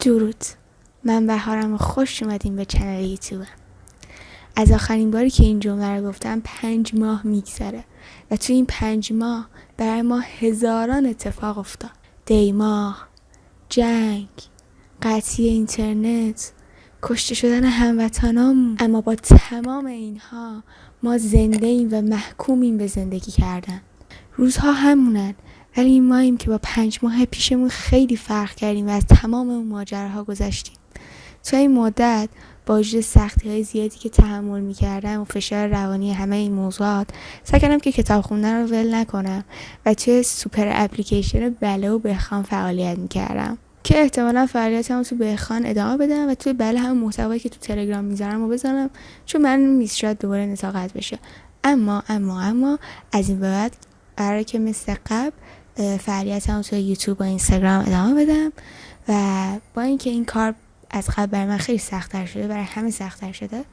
درود، من بهارم و خوش اومدین به چنل یوتیوب. از آخرین باری که این جمله رو گفتم 5 ماه میگذره و توی این 5 ماه برای ما هزاران اتفاق افتاد. دیماه، جنگ، قطعی اینترنت، کشته شدن هموطنامون. اما با تمام اینها ما زنده ایم و محکومیم به زندگی کردن. روزها همونن، ولی ماییم که با 5 ماه پیشمون خیلی فرق کردیم و از تمام اون ماجراها گذشتیم. تو این مدت با وجود سختی‌های زیادی که تحمل می‌کردم و فشار روانی همه این موضوعات، سعی کردم که کتاب خوندن رو ول نکنم و توی سوپر اپلیکیشن بله و بخوان فعالیت می‌کردم که احتمالاً فعالیتمو تو بخوان ادامه بدم و توی بله هم محتوایی که تو تلگرام میذارم رو بذارم، چون من شاید دوباره نتاقت بشه. اما از این به بعد قراره که مثل قبل فعالیتمو توی یوتیوب و اینستاگرام ادامه بدم و با اینکه این کار از قبل برای من خیلی سخت‌تر شده، برای همه سخت‌تر شده،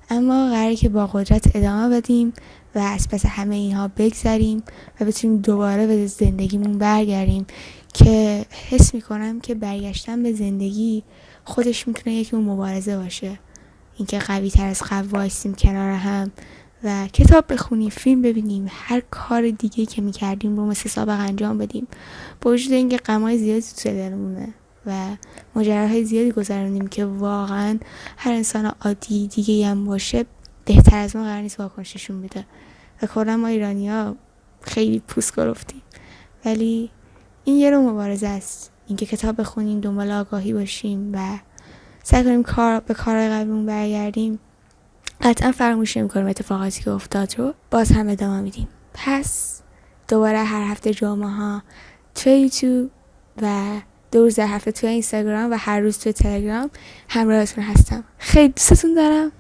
اما قراره که با قدرت ادامه بدیم و از پس همه اینها بگذریم و بتونیم دوباره به زندگیمون برگردیم که حس میکنم که برگشتن به زندگی خودش میتونه یک مبارزه باشه. اینکه قوی تر از قبل وایسیم کنار هم و کتاب بخونیم، فیلم ببینیم، هر کار دیگه که میکردیم رو مثل سابق انجام بدیم، با وجود اینکه غمای زیادی تو دلمونه و ماجراهای زیادی گذروندیم که واقعا هر انسان عادی دیگه هم باشه بهتر از ما قرار نیست واکنششون بده و کلا ما ایرانی‌ها خیلی پوست گرفتیم. ولی این یه رو مبارزه است، اینکه کتاب بخونیم، دنبال آگاهی باشیم و سعی کنیم به کارهای قبلیمون برگردیم. قطعا فراموش نمی‌کنیم اتفاقاتی که افتاد رو، باز هم ادامه میدیم. پس دوباره هر هفته جمعه ها توی یوتیوب و 2 روز هفته توی اینستاگرام و هر روز توی تلگرام همراهتون هستم. خیلی دوستتون دارم.